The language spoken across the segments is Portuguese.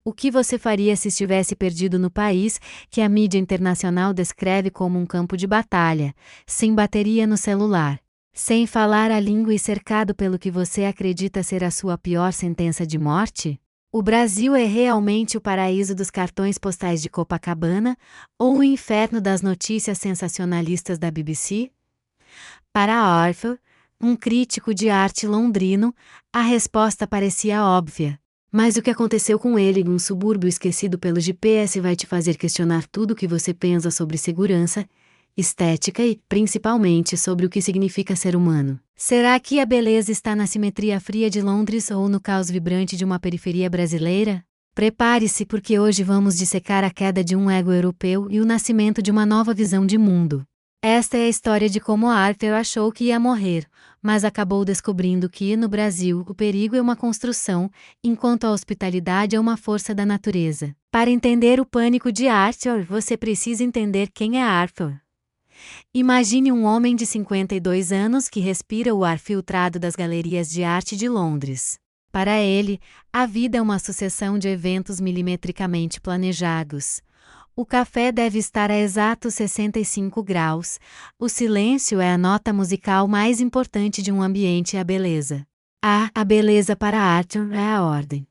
O que você faria se estivesse perdido no país que a mídia internacional descreve como um campo de batalha, sem bateria no celular, sem falar a língua e cercado pelo que você acredita ser a sua pior sentença de morte? O Brasil é realmente o paraíso dos cartões postais de Copacabana ou o inferno das notícias sensacionalistas da BBC? Para Arthur, um crítico de arte londrino, a resposta parecia óbvia. Mas o que aconteceu com ele em um subúrbio esquecido pelo GPS vai te fazer questionar tudo o que você pensa sobre segurança, estética e, principalmente, sobre o que significa ser humano. Será que a beleza está na simetria fria de Londres ou no caos vibrante de uma periferia brasileira? Prepare-se porque hoje vamos dissecar a queda de um ego europeu e o nascimento de uma nova visão de mundo. Esta é a história de como Arthur achou que ia morrer, mas acabou descobrindo que, no Brasil, o perigo é uma construção, enquanto a hospitalidade é uma força da natureza. Para entender o pânico de Arthur, você precisa entender quem é Arthur. Imagine um homem de 52 anos que respira o ar filtrado das galerias de arte de Londres. Para ele, a vida é uma sucessão de eventos milimetricamente planejados. O café deve estar a exatos 65 graus. O silêncio é a nota musical mais importante de um ambiente e a beleza. A beleza para Arthur é a ordem.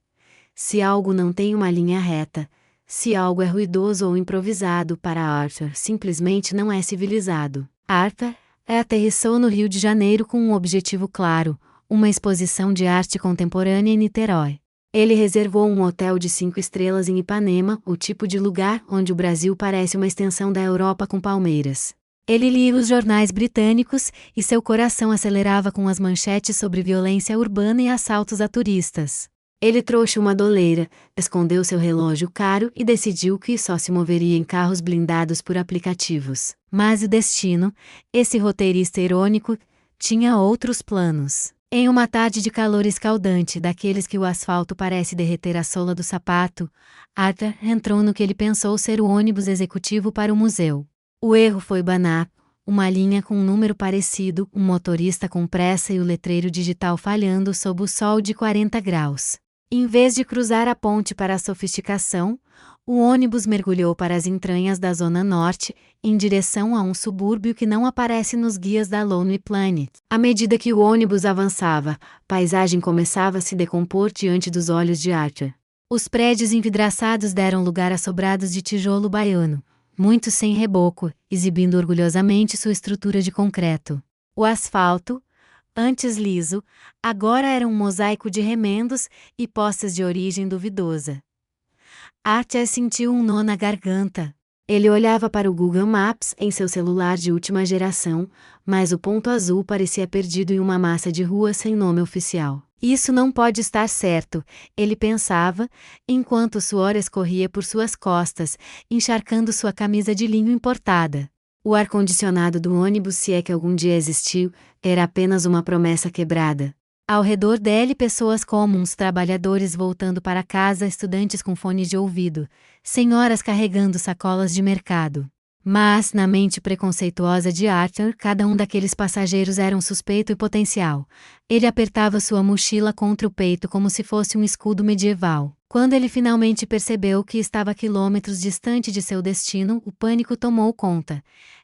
Se algo não tem uma linha reta, se algo é ruidoso ou improvisado para Arthur, simplesmente não é civilizado. Arthur aterrissou no Rio de Janeiro com um objetivo claro, uma exposição de arte contemporânea em Niterói. Ele reservou um hotel de 5 estrelas em Ipanema, o tipo de lugar onde o Brasil parece uma extensão da Europa com palmeiras. Ele lia os jornais britânicos e seu coração acelerava com as manchetes sobre violência urbana e assaltos a turistas. Ele trouxe uma doleira, escondeu seu relógio caro e decidiu que só se moveria em carros blindados por aplicativos. Mas o destino, esse roteirista irônico, tinha outros planos. Em uma tarde de calor escaldante, daqueles que o asfalto parece derreter a sola do sapato, Arthur entrou no que ele pensou ser o ônibus executivo para o museu. O erro foi banal, uma linha com um número parecido, um motorista com pressa e o letreiro digital falhando sob o sol de 40 graus. Em vez de cruzar a ponte para a sofisticação, o ônibus mergulhou para as entranhas da Zona Norte, em direção a um subúrbio que não aparece nos guias da Lonely Planet. À medida que o ônibus avançava, a paisagem começava a se decompor diante dos olhos de Arthur. Os prédios envidraçados deram lugar a sobrados de tijolo baiano, muitos sem reboco, exibindo orgulhosamente sua estrutura de concreto. O asfalto, antes liso, agora era um mosaico de remendos e postes de origem duvidosa. Arthur sentiu um nó na garganta. Ele olhava para o Google Maps em seu celular de última geração, mas o ponto azul parecia perdido em uma massa de rua sem nome oficial. Isso não pode estar certo, ele pensava, enquanto o suor escorria por suas costas, encharcando sua camisa de linho importada. O ar-condicionado do ônibus, se é que algum dia existiu, era apenas uma promessa quebrada. Ao redor dele, pessoas comuns, trabalhadores voltando para casa, estudantes com fones de ouvido, senhoras carregando sacolas de mercado. Mas, na mente preconceituosa de Arthur, cada um daqueles passageiros era um suspeito e potencial. Ele apertava sua mochila contra o peito como se fosse um escudo medieval. Quando ele finalmente percebeu que estava a quilômetros distante de seu destino, o pânico tomou conta.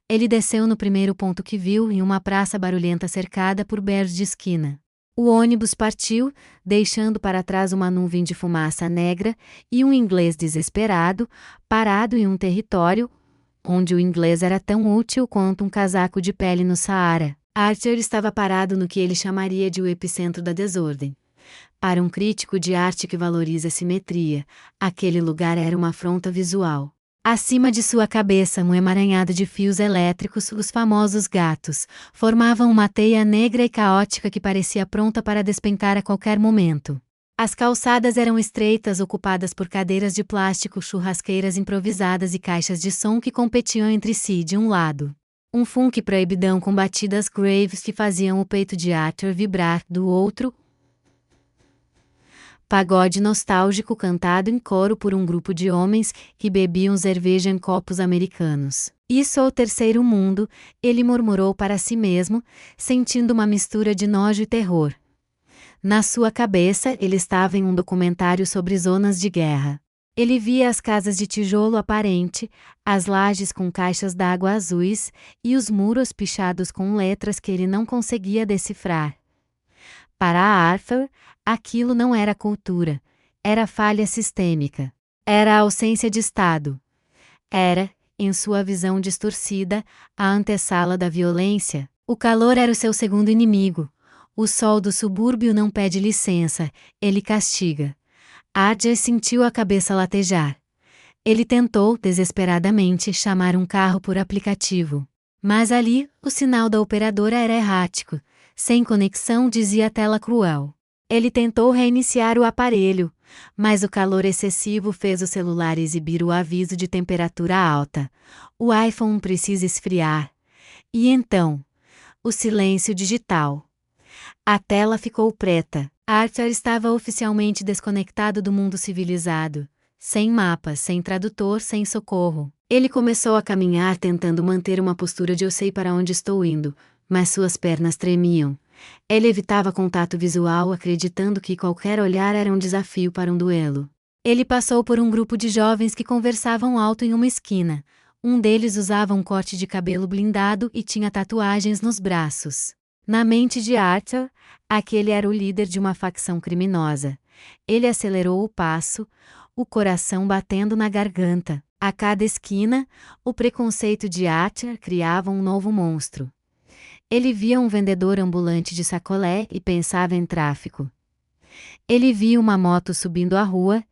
Ele desceu no primeiro ponto que viu, em uma praça barulhenta cercada por bares de esquina. O ônibus partiu, deixando para trás uma nuvem de fumaça negra, e um inglês desesperado, parado em um território onde o inglês era tão útil quanto um casaco de pele no Saara. Arthur estava parado no que ele chamaria de o epicentro da desordem. Para um crítico de arte que valoriza a simetria, aquele lugar era uma afronta visual. Acima de sua cabeça, um emaranhado de fios elétricos, os famosos gatos, formavam uma teia negra e caótica que parecia pronta para despencar a qualquer momento. As calçadas eram estreitas, ocupadas por cadeiras de plástico, churrasqueiras improvisadas e caixas de som que competiam entre si de um lado. Um funk proibidão com batidas graves que faziam o peito de Arthur vibrar, do outro, pagode nostálgico cantado em coro por um grupo de homens que bebiam cerveja em copos americanos. Isso é o terceiro mundo, ele murmurou para si mesmo, sentindo uma mistura de nojo e terror. Na sua cabeça, ele estava em um documentário sobre zonas de guerra. Ele via as casas de tijolo aparente, as lajes com caixas d'água azuis, e os muros pichados com letras que ele não conseguia decifrar. Para Arthur, aquilo não era cultura, era falha sistêmica. Era a ausência de Estado. Era, em sua visão distorcida, a antessala da violência. O calor era o seu segundo inimigo. O sol do subúrbio não pede licença, ele castiga. Adja sentiu a cabeça latejar. Ele tentou, desesperadamente, chamar um carro por aplicativo. Mas ali, o sinal da operadora era errático. Sem conexão, dizia a tela cruel. Ele tentou reiniciar o aparelho, mas o calor excessivo fez o celular exibir o aviso de temperatura alta. O iPhone precisa esfriar. E então, o silêncio digital. A tela ficou preta. Arthur estava oficialmente desconectado do mundo civilizado. Sem mapas, sem tradutor, sem socorro. Ele começou a caminhar tentando manter uma postura de eu sei para onde estou indo, mas suas pernas tremiam. Ele evitava contato visual, acreditando que qualquer olhar era um desafio para um duelo. Ele passou por um grupo de jovens que conversavam alto em uma esquina. Um deles usava um corte de cabelo blindado e tinha tatuagens nos braços. Na mente de Arthur, aquele era o líder de uma facção criminosa. Ele acelerou o passo, o coração batendo na garganta. A cada esquina, o preconceito de Arthur criava um novo monstro. Ele via um vendedor ambulante de sacolé e pensava em tráfico. Ele via uma moto subindo a rua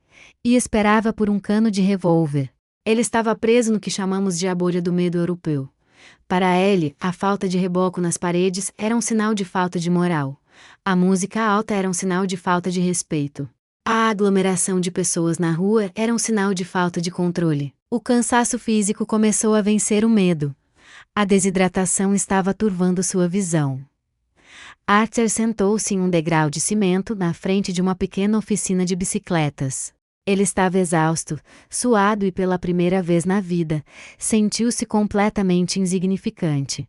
e esperava por um cano de revólver. Ele estava preso no que chamamos de a bolha do medo europeu. Para ele, a falta de reboco nas paredes era um sinal de falta de moral. A música alta era um sinal de falta de respeito. A aglomeração de pessoas na rua era um sinal de falta de controle. O cansaço físico começou a vencer o medo. A desidratação estava turvando sua visão. Arthur sentou-se em um degrau de cimento na frente de uma pequena oficina de bicicletas. Ele estava exausto, suado e pela primeira vez na vida, sentiu-se completamente insignificante.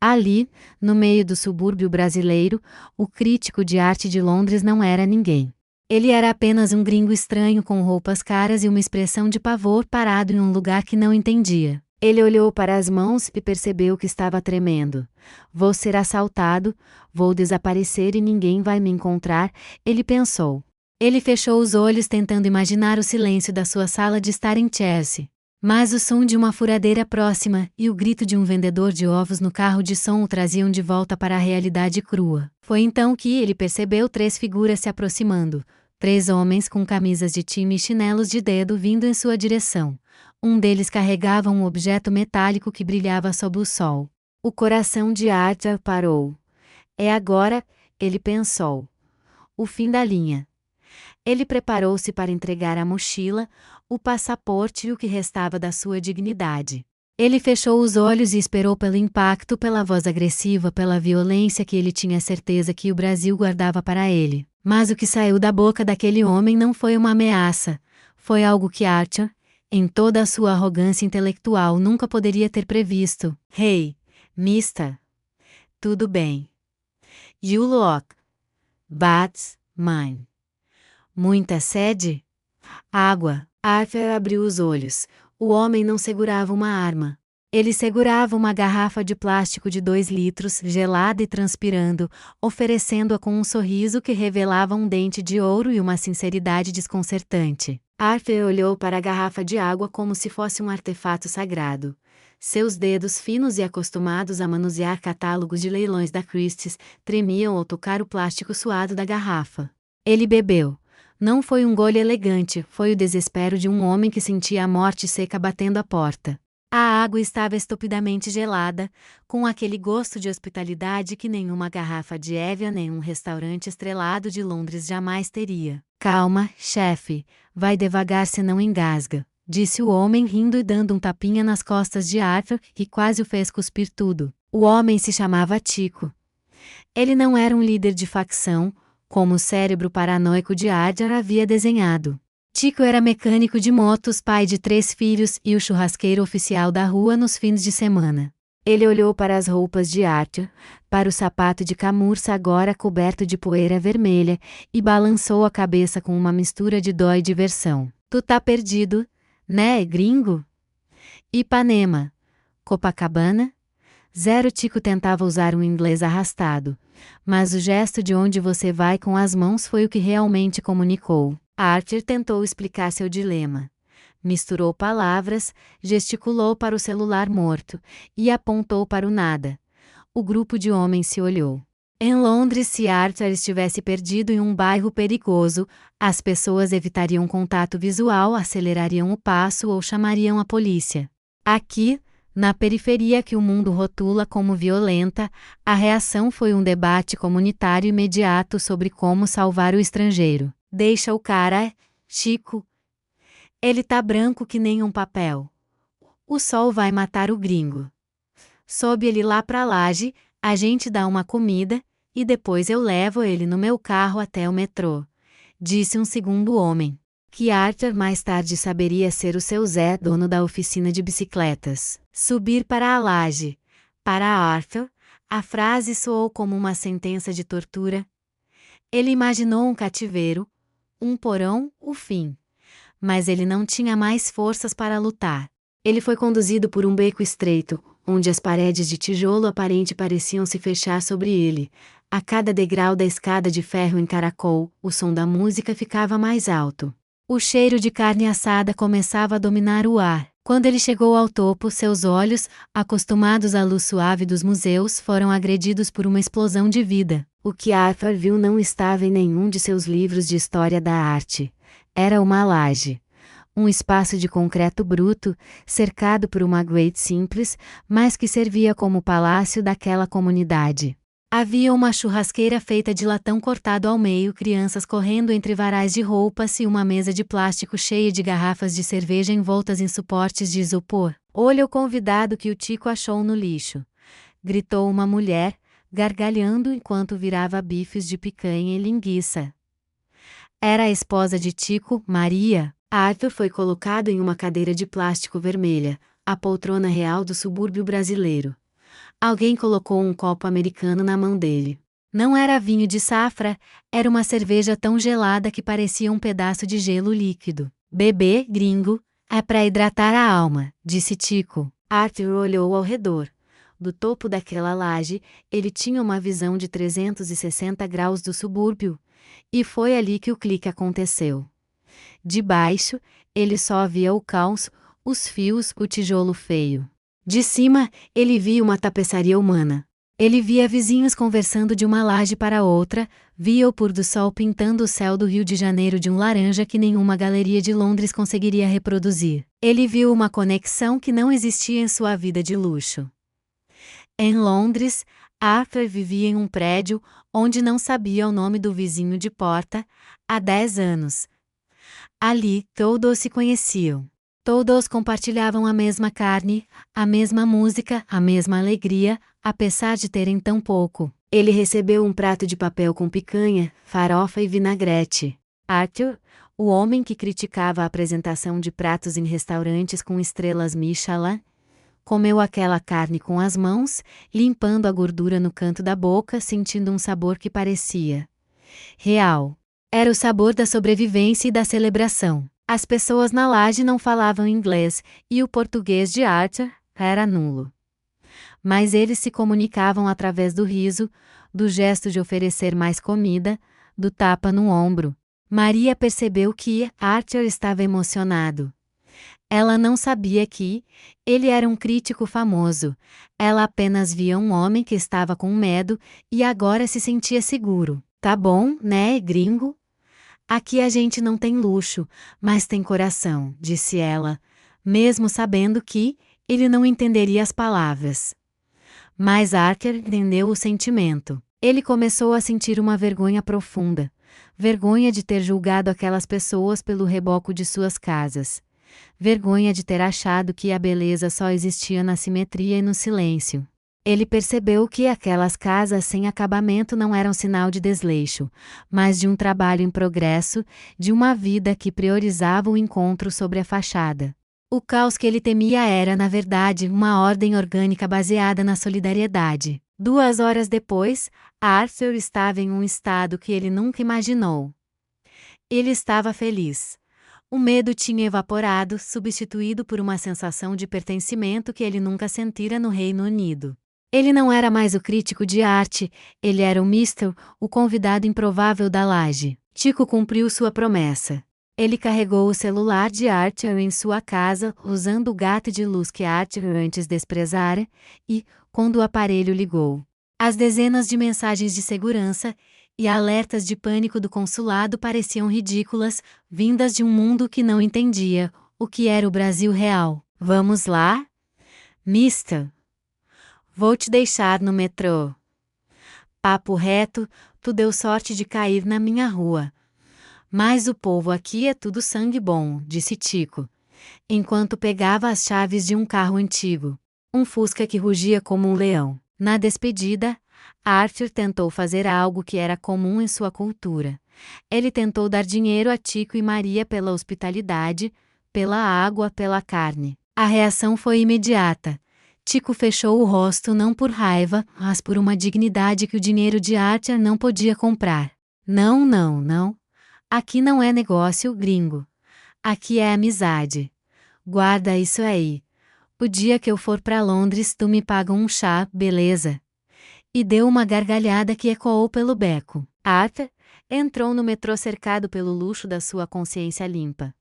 Ali, no meio do subúrbio brasileiro, o crítico de arte de Londres não era ninguém. Ele era apenas um gringo estranho com roupas caras e uma expressão de pavor parado em um lugar que não entendia. Ele olhou para as mãos e percebeu que estava tremendo. Vou ser assaltado, vou desaparecer e ninguém vai me encontrar, ele pensou. Ele fechou os olhos tentando imaginar o silêncio da sua sala de estar em Chelsea. Mas o som de uma furadeira próxima e o grito de um vendedor de ovos no carro de som o traziam de volta para a realidade crua. Foi então que ele percebeu 3 figuras se aproximando. 3 homens com camisas de time e chinelos de dedo vindo em sua direção. Um deles carregava um objeto metálico que brilhava sob o sol. O coração de Arthur parou. É agora, ele pensou. O fim da linha. Ele preparou-se para entregar a mochila, o passaporte e o que restava da sua dignidade. Ele fechou os olhos e esperou pelo impacto, pela voz agressiva, pela violência que ele tinha certeza que o Brasil guardava para ele. Mas o que saiu da boca daquele homem não foi uma ameaça. Foi algo que Arthur, em toda a sua arrogância intelectual, nunca poderia ter previsto. Hey, mister. Tudo bem. You look. That's mine. Muita sede? Água. Arthur abriu os olhos. O homem não segurava uma arma. Ele segurava uma garrafa de plástico de 2 litros, gelada e transpirando, oferecendo-a com um sorriso que revelava um dente de ouro e uma sinceridade desconcertante. Arthur olhou para a garrafa de água como se fosse um artefato sagrado. Seus dedos finos e acostumados a manusear catálogos de leilões da Christie's tremiam ao tocar o plástico suado da garrafa. Ele bebeu. Não foi um gole elegante, foi o desespero de um homem que sentia a morte seca batendo à porta. A água estava estupidamente gelada, com aquele gosto de hospitalidade que nenhuma garrafa de Evian nem um restaurante estrelado de Londres jamais teria. Calma, chefe, vai devagar senão engasga, disse o homem rindo e dando um tapinha nas costas de Arthur, que quase o fez cuspir tudo. O homem se chamava Tico. Ele não era um líder de facção, como o cérebro paranoico de Arthur havia desenhado. Tico era mecânico de motos, pai de 3 filhos e o churrasqueiro oficial da rua nos fins de semana. Ele olhou para as roupas de Arthur, para o sapato de camurça agora coberto de poeira vermelha, e balançou a cabeça com uma mistura de dó e diversão. Tu tá perdido, né, gringo? Ipanema, Copacabana? Zero Tico tentava usar um inglês arrastado, mas o gesto de onde você vai com as mãos foi o que realmente comunicou. Arthur tentou explicar seu dilema. Misturou palavras, gesticulou para o celular morto e apontou para o nada. O grupo de homens se olhou. Em Londres, se Arthur estivesse perdido em um bairro perigoso, as pessoas evitariam contato visual, acelerariam o passo ou chamariam a polícia. Aqui, na periferia que o mundo rotula como violenta, a reação foi um debate comunitário imediato sobre como salvar o estrangeiro. Deixa o cara, Chico. Ele tá branco que nem um papel. O sol vai matar o gringo. Sobe ele lá pra laje, a gente dá uma comida, e depois eu levo ele no meu carro até o metrô. Disse um segundo homem. Que Arthur mais tarde saberia ser o seu Zé, dono da oficina de bicicletas. Subir para a laje. Para Arthur, a frase soou como uma sentença de tortura. Ele imaginou um cativeiro, um porão, o fim. Mas ele não tinha mais forças para lutar. Ele foi conduzido por um beco estreito, onde as paredes de tijolo aparente pareciam se fechar sobre ele. A cada degrau da escada de ferro em caracol, o som da música ficava mais alto. O cheiro de carne assada começava a dominar o ar. Quando ele chegou ao topo, seus olhos, acostumados à luz suave dos museus, foram agredidos por uma explosão de vida. O que Arthur viu não estava em nenhum de seus livros de história da arte. Era uma laje. Um espaço de concreto bruto, cercado por uma grade simples, mas que servia como palácio daquela comunidade. Havia uma churrasqueira feita de latão cortado ao meio, crianças correndo entre varais de roupas e uma mesa de plástico cheia de garrafas de cerveja envoltas em suportes de isopor. Olha o convidado que o Tico achou no lixo. Gritou uma mulher, gargalhando enquanto virava bifes de picanha e linguiça. Era a esposa de Tico, Maria. Arthur foi colocado em uma cadeira de plástico vermelha, a poltrona real do subúrbio brasileiro. Alguém colocou um copo americano na mão dele. Não era vinho de safra, era uma cerveja tão gelada que parecia um pedaço de gelo líquido. Bebê, gringo, é para hidratar a alma, disse Tico. Arthur olhou ao redor. Do topo daquela laje, ele tinha uma visão de 360 graus do subúrbio. E foi ali que o clique aconteceu. De baixo, ele só via o caos, os fios, o tijolo feio. De cima, ele via uma tapeçaria humana. Ele via vizinhos conversando de uma laje para outra, via o pôr do sol pintando o céu do Rio de Janeiro de um laranja que nenhuma galeria de Londres conseguiria reproduzir. Ele viu uma conexão que não existia em sua vida de luxo. Em Londres, Arthur vivia em um prédio onde não sabia o nome do vizinho de porta há 10 anos. Ali, todos se conheciam. Todos compartilhavam a mesma carne, a mesma música, a mesma alegria, apesar de terem tão pouco. Ele recebeu um prato de papel com picanha, farofa e vinagrete. Arthur, o homem que criticava a apresentação de pratos em restaurantes com estrelas Michelin, comeu aquela carne com as mãos, limpando a gordura no canto da boca, sentindo um sabor que parecia real. Era o sabor da sobrevivência e da celebração. As pessoas na laje não falavam inglês, e o português de Arthur era nulo. Mas eles se comunicavam através do riso, do gesto de oferecer mais comida, do tapa no ombro. Maria percebeu que Arthur estava emocionado. Ela não sabia que ele era um crítico famoso. Ela apenas via um homem que estava com medo e agora se sentia seguro. Tá bom, né, gringo? Aqui a gente não tem luxo, mas tem coração, disse ela, mesmo sabendo que ele não entenderia as palavras. Mas Arthur entendeu o sentimento. Ele começou a sentir uma vergonha profunda. Vergonha de ter julgado aquelas pessoas pelo reboco de suas casas. Vergonha de ter achado que a beleza só existia na simetria e no silêncio. Ele percebeu que aquelas casas sem acabamento não eram sinal de desleixo, mas de um trabalho em progresso, de uma vida que priorizava o encontro sobre a fachada. O caos que ele temia era, na verdade, uma ordem orgânica baseada na solidariedade. 2 horas depois, Arthur estava em um estado que ele nunca imaginou. Ele estava feliz. O medo tinha evaporado, substituído por uma sensação de pertencimento que ele nunca sentira no Reino Unido. Ele não era mais o crítico de arte, ele era o Mister, o convidado improvável da laje. Tico cumpriu sua promessa. Ele carregou o celular de Arthur em sua casa, usando o gato de luz que Arthur antes desprezara, e, quando o aparelho ligou, as dezenas de mensagens de segurança e alertas de pânico do consulado pareciam ridículas, vindas de um mundo que não entendia o que era o Brasil real. Vamos lá? Mister? Vou te deixar no metrô. Papo reto, tu deu sorte de cair na minha rua. Mas o povo aqui é tudo sangue bom, disse Tico, enquanto pegava as chaves de um carro antigo, um Fusca que rugia como um leão. Na despedida, Arthur tentou fazer algo que era comum em sua cultura. Ele tentou dar dinheiro a Tico e Maria pela hospitalidade, pela água, pela carne. A reação foi imediata. Tico fechou o rosto não por raiva, mas por uma dignidade que o dinheiro de Arthur não podia comprar. Não, não, não. Aqui não é negócio, gringo. Aqui é amizade. Guarda isso aí. O dia que eu for para Londres, tu me paga um chá, beleza? E deu uma gargalhada que ecoou pelo beco. Arthur entrou no metrô cercado pelo luxo da sua consciência limpa.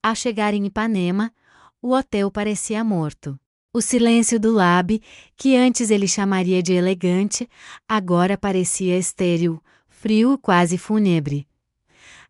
Ao chegar em Ipanema, o hotel parecia morto. O silêncio do lobby, que antes ele chamaria de elegante, agora parecia estéril, frio, quase fúnebre.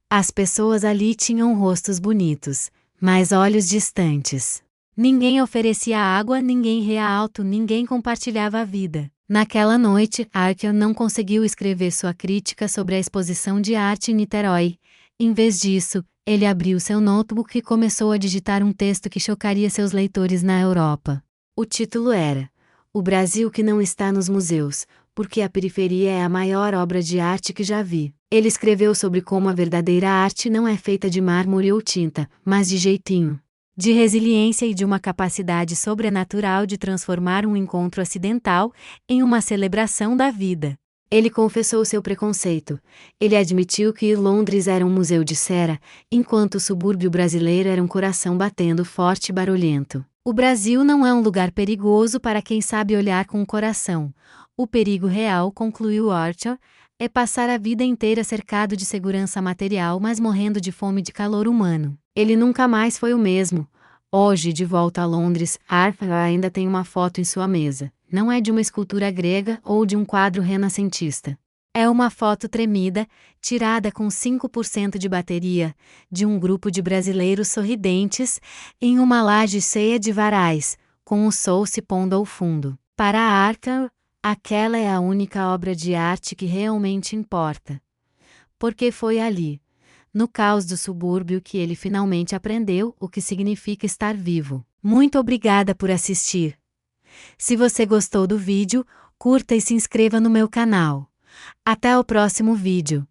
As pessoas ali tinham rostos bonitos, mas olhos distantes. Ninguém oferecia água, ninguém ria alto, ninguém compartilhava a vida. Naquela noite, Arthur não conseguiu escrever sua crítica sobre a exposição de arte em Niterói. Em vez disso, ele abriu seu notebook e começou a digitar um texto que chocaria seus leitores na Europa. O título era O Brasil que não está nos museus, porque a periferia é a maior obra de arte que já vi. Ele escreveu sobre como a verdadeira arte não é feita de mármore ou tinta, mas de jeitinho, de resiliência e de uma capacidade sobrenatural de transformar um encontro acidental em uma celebração da vida. Ele confessou seu preconceito. Ele admitiu que Londres era um museu de cera, enquanto o subúrbio brasileiro era um coração batendo forte e barulhento. O Brasil não é um lugar perigoso para quem sabe olhar com o coração. O perigo real, concluiu Arthur, é passar a vida inteira cercado de segurança material, mas morrendo de fome e de calor humano. Ele nunca mais foi o mesmo. Hoje, de volta a Londres, Arthur ainda tem uma foto em sua mesa. Não é de uma escultura grega ou de um quadro renascentista. É uma foto tremida, tirada com 5% de bateria, de um grupo de brasileiros sorridentes, em uma laje cheia de varais, com o sol se pondo ao fundo. Para Arthur, aquela é a única obra de arte que realmente importa. Porque foi ali, no caos do subúrbio, que ele finalmente aprendeu o que significa estar vivo. Muito obrigada por assistir. Se você gostou do vídeo, curta e se inscreva no meu canal. Até o próximo vídeo.